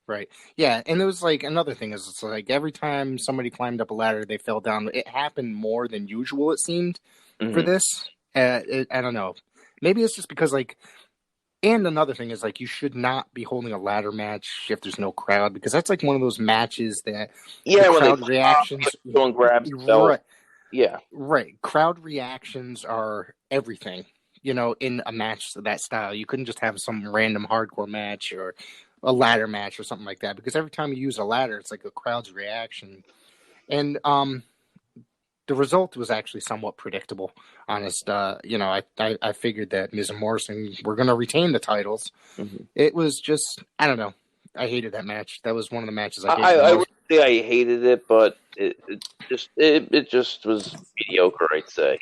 Right. Yeah, and there was like another thing is it's like every time somebody climbed up a ladder, they fell down. It happened more than usual, it seemed, for Hmm. this. I don't know. Maybe it's just because like, and another thing is like you should not be holding a ladder match if there's no crowd because that's like one of those matches that the Yeah, when they crowd come up, reactions. someone grabs himself. Right. Yeah. Right. Crowd reactions are everything, in a match of that style. You couldn't just have some random hardcore match or a ladder match or something like that because every time you use a ladder, it's like a crowd's reaction. And the result was actually somewhat predictable, honest. I figured that Miz and Morrison were going to retain the titles. Hmm. It was just, I don't know. I hated that match. That was one of the matches I hated the I most. wouldn't say I hated it, but it just was mediocre. I'd say,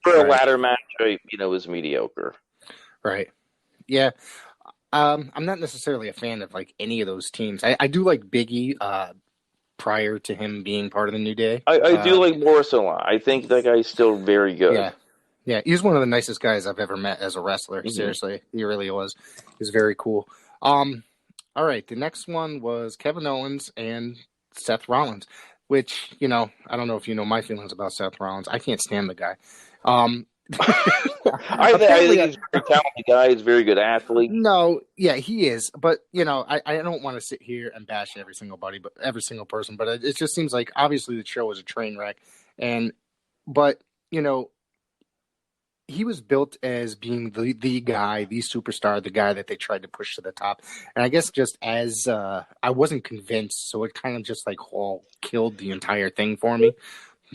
for a Right. ladder match, it was mediocre. Right. Yeah. I'm not necessarily a fan of like any of those teams. I do like Biggie prior to him being part of the New Day. I do like Morrison a lot. I think that guy's still very good. Yeah, yeah, he's one of the nicest guys I've ever met as a wrestler. Hmm. Seriously, he really was. He's very cool. Um, all right, the next one was Kevin Owens and Seth Rollins, which I don't know if you know my feelings about Seth Rollins. I can't stand the guy. Um, I think apparently, he's a very talented guy. He's a very good athlete. no, yeah, he is, but I don't want to sit here and bash every single person, but it just seems like obviously the show was a train wreck, and but you know he was built as being the guy, the superstar, the guy that they tried to push to the top, and I guess just as I wasn't convinced, so it kind of just like all killed the entire thing for me.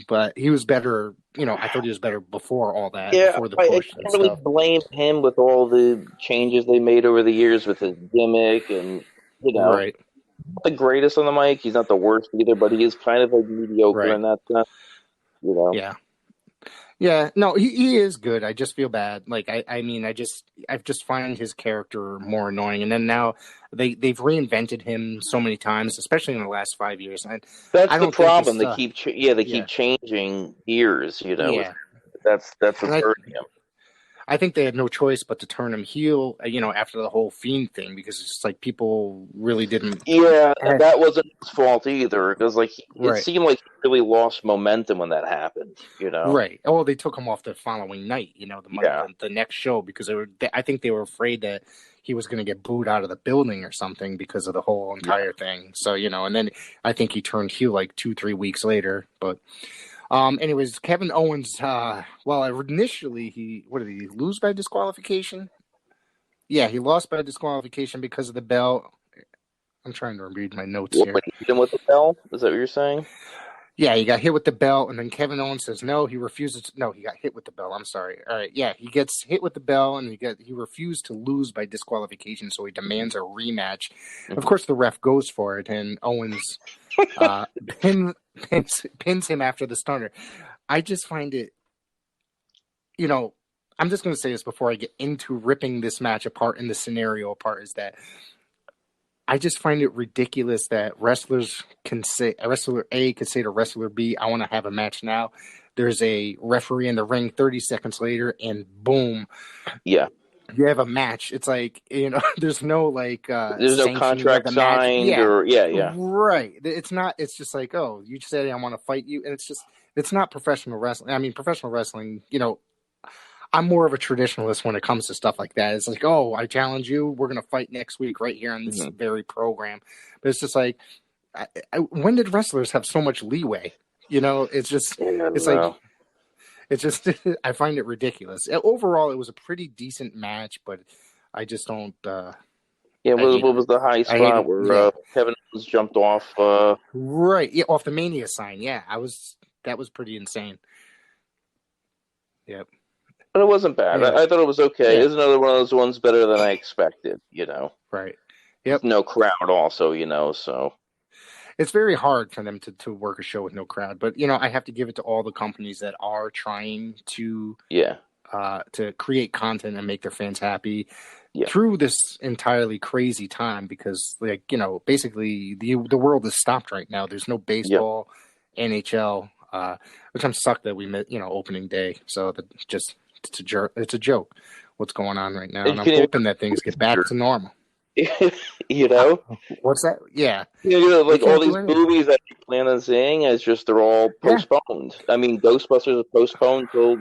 But he was better, I thought he was better before all that, Yeah, before the I push and can't really stuff. blame him with all the changes they made over the years with his gimmick and Right, not the greatest on the mic. He's not the worst either, but he is kind of like mediocre right, in that sense. You know. yeah. Yeah, no, he is good. I just feel bad. Like I mean, I just find his character more annoying. And then now they've reinvented him so many times, especially in the last 5 years. And That's I the don't think problem. it's They yeah, keep changing gears. yeah. That's And what's hurting him. I think they had no choice but to turn him heel. After the whole Fiend thing, because it's just like people really didn't. Yeah, eh, that wasn't his fault either, because it Right. seemed like he really lost momentum when that happened. You know. Right. Oh, they took him off the following night. Yeah. The next show because I think they were afraid that he was going to get booed out of the building or something because of the whole Yeah. entire thing. So and then I think he turned heel like 2-3 weeks later. But anyways, Kevin Owens. Well, initially what did he lose by disqualification? Yeah, he lost by disqualification because of the bell. I'm trying to read my notes What, here. when he hit him with the bell? Is that what you're saying? Yeah, he got hit with the bell, and then Kevin Owens says no. He refuses. No, he got hit with the bell. I'm sorry. All right, yeah, he gets hit with the bell, and he refused to lose by disqualification, so he demands a rematch. Of Hmm. course, the ref goes for it, and Owens uh, pins him after the stunner. I just find it, I'm just going to say this before I get into ripping this match apart and the scenario apart. Is that I just find it ridiculous that wrestlers can say wrestler A could say to wrestler B, "I want to have a match now." There's a referee in the ring 30 seconds later, and boom, Yeah. you have a match. It's like there's no like There's no sanctioning of contract the match. signed, Yeah, or yeah. right. It's not. It's just like, oh, you said I want to fight you, and it's not professional wrestling. I mean, professional wrestling. I'm more of a traditionalist when it comes to stuff like that. It's like, oh, I challenge you. We're going to fight next week right here on this Hmm. very program. But it's just like, when did wrestlers have so much leeway? Yeah, It's like, no. it's just, I find it ridiculous. Overall, it was a pretty decent match, but I just don't, Yeah, I hated what it. was the high I hated, spot where yeah. Kevin Owens jumped off? Right. Yeah. Off the Mania sign. Yeah. That was pretty insane. Yep. But it wasn't bad. Anyway. I thought it was okay. Yeah. It's another one of those ones better than I expected, Right. With Yep. no crowd also, so. It's very hard for them to work a show with no crowd, but I have to give it to all the companies that are trying to Yeah. create content and make their fans happy Yeah. through this entirely crazy time because basically the world is stopped right now. There's no baseball, NHL, which I'm sucked that we met opening day. So it's a joke what's going on right now, and I'm hoping that things get back to normal. You know, What's that? Yeah, they like all can't do these anything. movies that you plan on seeing, it's just they're all Yeah. postponed. I mean, Ghostbusters is postponed till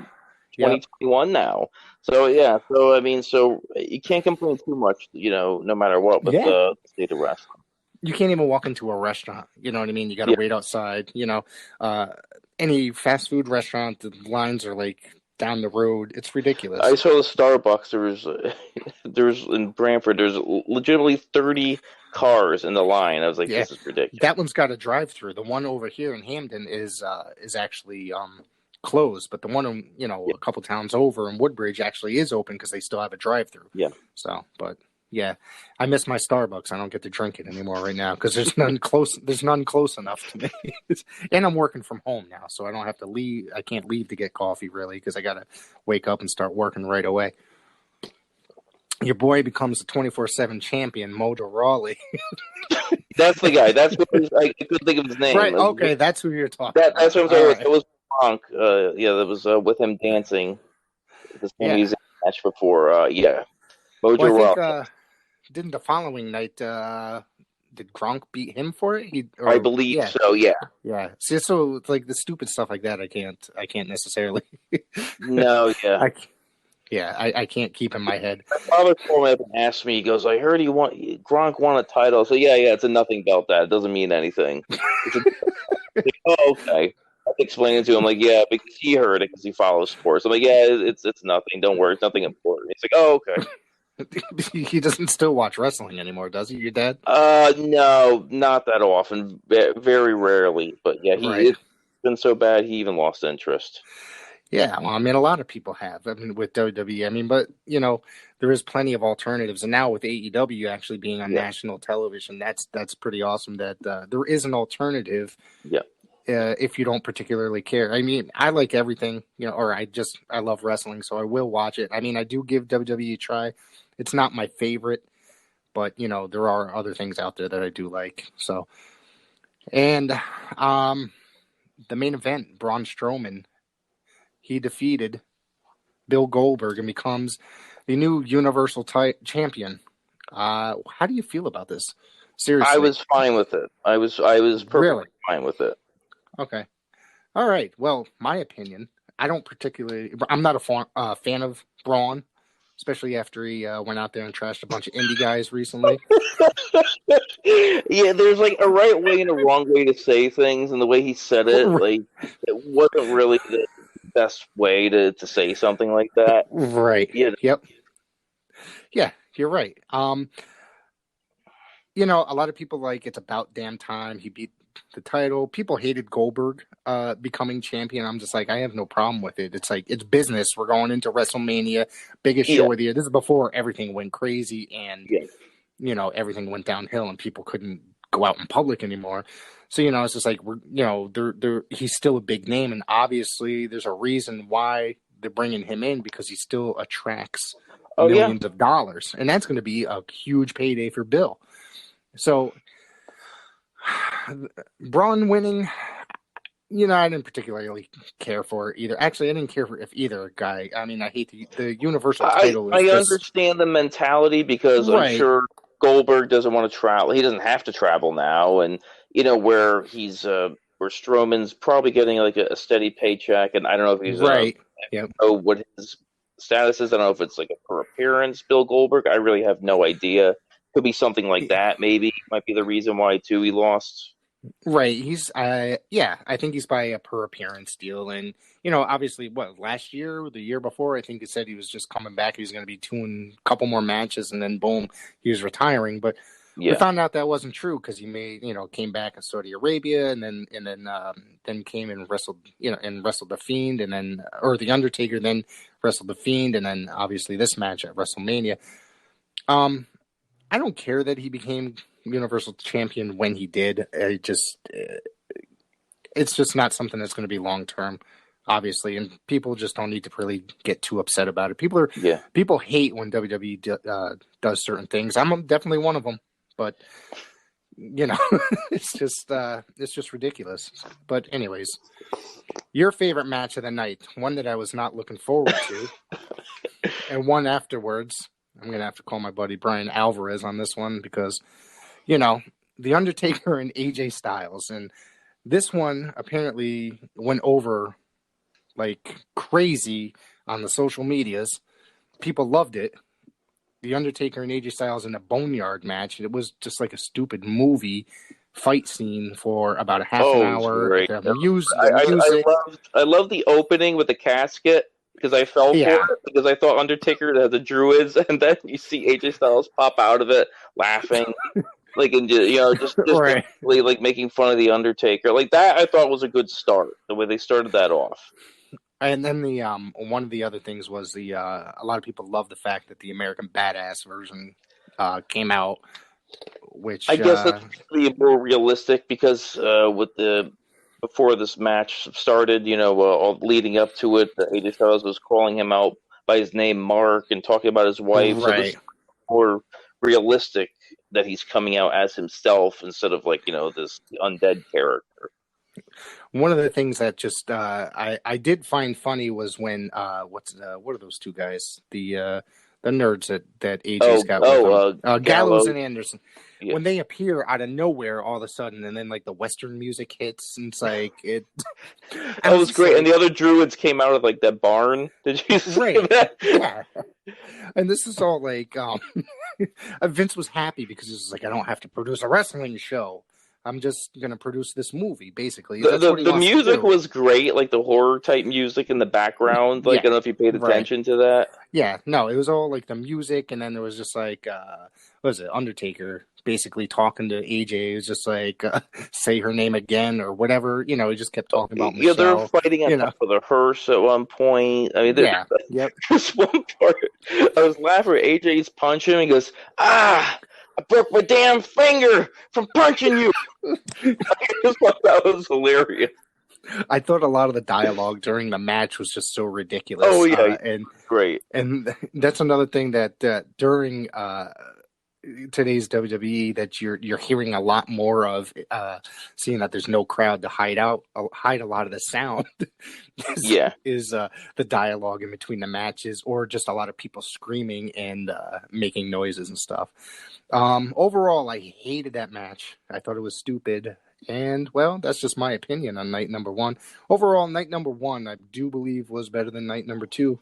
Yep. 2021 now. So yeah, so I mean, so you can't complain too much, no matter what with Yeah. the state of wrestling. You can't even walk into a restaurant. You know what I mean? You got to Yeah, wait outside. Uh, any fast food restaurant, the lines are like down the road. It's I ridiculous. saw the Starbucks. There's in Brantford. There's legitimately 30 cars in the line. I was like, Yeah, this is ridiculous. that one's got a drive-through. The one over here in Hamden is actually closed, but the one Yeah, a couple towns over in Woodbridge actually is open because they still have a drive-through. yeah. So, but yeah, I miss my Starbucks. I don't get to drink it anymore right now because there's none close. There's none close enough to me. And I'm working from home now, so I don't have to leave. I can't leave to get coffee really because I got to wake up and start working right away. Your boy becomes a 24/7 champion, Mojo Rawley. That's the guy. That's what I couldn't think of his name. Right. Okay, that's who you're talking That's about. what I'm All talking about. right. It was Gronk. Yeah, that was with him dancing the Sami Yeah. Zayn match before. Yeah, Well, I Mojo think Rawley. didn't the following night did Gronk beat him for it? I believe Yeah, so. Yeah. yeah. See, so it's like the stupid stuff like that, I can't necessarily. No. Yeah. I yeah, I can't keep in my head. My father called me up and asked me. He goes, "I heard Gronk won a title." So yeah, it's a nothing belt. That it doesn't mean anything. It's a, like, oh, okay. I explained it to him like, yeah, because he heard it because he follows sports. I'm like, yeah, it's nothing. Don't worry, it's nothing important. He's like, oh, okay. He doesn't still watch wrestling anymore, does he? Your dad? No, not that often. Very rarely. But yeah, Right. it's been so bad he even lost interest. Yeah, well, I mean, a lot of people have. I mean, with WWE, I mean, but there is plenty of alternatives, and now with AEW actually being on Yeah, national television, that's pretty awesome. That there is an alternative yeah. if you don't particularly care. I mean, I like everything, or I love wrestling, so I will watch it. I mean, I do give WWE a try. It's not my favorite, but there are other things out there that I do like. So, and the main event, Braun Strowman, he defeated Bill Goldberg and becomes the new Universal Champion. How do you feel about this? I Seriously, was fine with it. I was really? perfectly fine with it. Okay. All right. Well, my opinion, I don't particularly. I'm not a fan of Braun, especially after he went out there and trashed a bunch of indie guys recently. Yeah, there's like a right way and a wrong way to say things, and the way he said it, like it wasn't really the best way to say something like that. Right. You know, Yep. Yeah, you're right. A lot of people like it's about damn time he beat the title. People hated Goldberg becoming champion. I'm just like, I have no problem with it. It's like, it's business. We're going into WrestleMania, biggest yeah, show of the year. This is before everything went crazy and, yeah. everything went downhill and people couldn't go out in public anymore. So, it's just like, he's still a big name. And obviously there's a reason why they're bringing him in because he still attracts Oh yeah. millions of dollars. And that's going to be a huge payday for Bill. So, Braun winning, I didn't particularly care for it either. Actually, I didn't care for if either guy. I mean, I hate the Universal title is I just understand the mentality because I'm right, sure Goldberg doesn't want to travel. He doesn't have to travel now, and where Strowman's probably getting like a steady paycheck, and I don't know if he's right. Yep. know what his status is. I don't know if it's like a per appearance Bill Goldberg. I really have no idea. Could be something like that. Maybe might be the reason why too he lost. Right. He's yeah, I think he's by a per appearance deal. And, obviously what, last year, the year before, I think he said he was just coming back. He was gonna be doing a couple more matches and then boom, he was retiring. But we Yeah. found out that wasn't true because he came back in Saudi Arabia and then came and wrestled, and wrestled the Fiend and then or the Undertaker, then wrestled the Fiend, and then obviously this match at WrestleMania. I don't care that he became Universal Champion when he did. It's just not something that's going to be long term, obviously, and people just don't need to really get too upset about it. Yeah. People hate when WWE does certain things. I'm definitely one of them, but it's just ridiculous. But anyways, your favorite match of the night, one that I was not looking forward to, and one afterwards. I'm going to have to call my buddy Brian Alvarez on this one because, you know, The Undertaker and AJ Styles. And this one apparently went over like crazy on the social medias. People loved it. The Undertaker and AJ Styles in a boneyard match. It was just like a stupid movie fight scene for about a half an Oh, it was hour. great. The I music. love the opening with the casket because I fell for Yeah. it because I thought Undertaker had the Druids, and then you see AJ Styles pop out of it laughing, like and just Right. basically like making fun of the Undertaker, like that. I thought was a good start the way they started that off. And then the one of the other things was the a lot of people love the fact that the American Badass version came out, which I guess that's really more realistic because with the before this match started, all leading up to it, the AJ Styles was calling him out by his name, Mark, and talking about his wife. So this right. is more realistic that he's coming out as himself instead of like this undead character. One of the things that just I did find funny was when what are those two guys, the nerds that AJ's got with him, Gallows and Anderson. Yeah. When they appear out of nowhere all of a sudden, and then like the Western music hits, and it's like it. That was great, like, and the other Druids came out of like that barn. Did you see that? Yeah. And this is all like Vince was happy because he was like, I don't have to produce a wrestling show. I'm just gonna produce this movie, basically. The music was great, like the horror type music in the background. Like I don't know if you paid attention to that. Yeah, no, it was all like the music, and then there was just like what was it, Undertaker basically talking to AJ. It was just like say her name again or whatever. He just kept talking about Michelle. Yeah, they're fighting on top of the hearse at one point. I mean, there's one part I was laughing. AJ's punching him. He goes, I broke my damn finger from punching you. I just thought that was hilarious. I thought a lot of the dialogue during the match was just so ridiculous. Oh yeah, and great. And that's another thing that during today's WWE that you're hearing a lot more of, seeing that there's no crowd to hide a lot of the sound. is the dialogue in between the matches, or just a lot of people screaming and making noises and stuff. Overall, I hated that match. I thought it was stupid. And, well, that's just my opinion on night number one. Overall, night number one, I do believe, was better than night number two.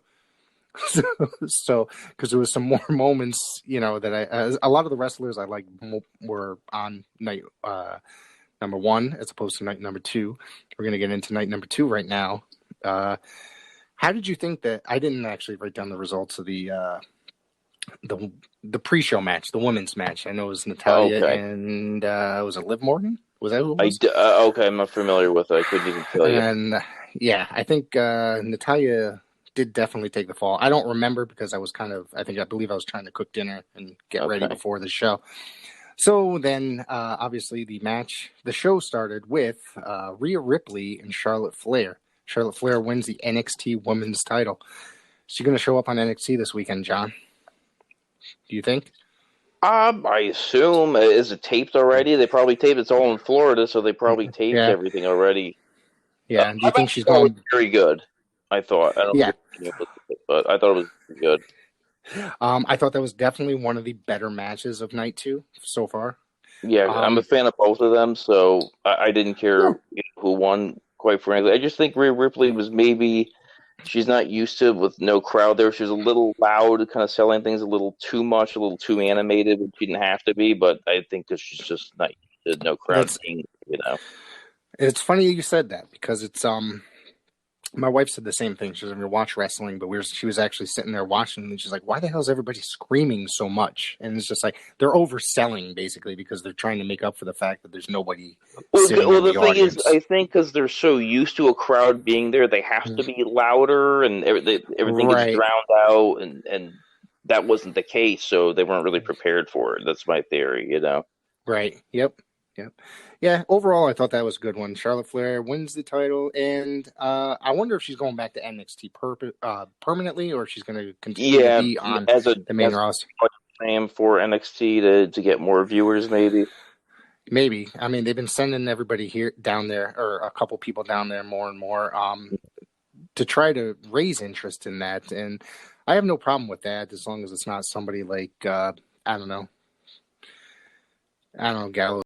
So, because there was some more moments, that a lot of the wrestlers I like were on night number one as opposed to night number two. We're going to get into night number two right now. How did you think that? I didn't actually write down the results of the pre-show match, the women's match. I know it was Natalya and was it Liv Morgan? Was that who it was? Okay, I'm not familiar with it. I couldn't even tell you. And yeah, I think Natalya did definitely take the fall. I don't remember because I believe I was trying to cook dinner and get ready before the show. So then, obviously, the show started with Rhea Ripley and Charlotte Flair. Charlotte Flair wins the NXT Women's title. Is she going to show up on NXT this weekend, John? Do you think? I assume. Is it taped already? They probably taped. It's all in Florida, so they probably taped everything already. Yeah. Do you think she's going? Very good. I thought. I don't know, but I thought it was pretty good. I thought that was definitely one of the better matches of night two so far. Yeah, I'm a fan of both of them, so I didn't care who won. Quite frankly, I just think Rhea Ripley was maybe. She's not used to with no crowd there. She was a little loud, kind of selling things a little too much, a little too animated, which she didn't have to be. But I think that she's just not used to no crowd being, It's funny you said that because it's my wife said the same thing. She doesn't watch wrestling, but she was actually sitting there watching, and she's like, "Why the hell is everybody screaming so much?" And it's just like they're overselling basically because they're trying to make up for the fact that there's nobody. Well, the thing is, I think because they're so used to a crowd being there, they have to be louder, and everything gets drowned out, and that wasn't the case, so they weren't really prepared for it. That's my theory, Right. Yep. Yeah, overall, I thought that was a good one. Charlotte Flair wins the title, and I wonder if she's going back to NXT permanently, or if she's going to continue to be on the main roster. Plan for NXT to get more viewers, maybe. Maybe. I mean, they've been sending everybody down there, or a couple people down there more and more, to try to raise interest in that. And I have no problem with that as long as it's not somebody like I don't know, Gallows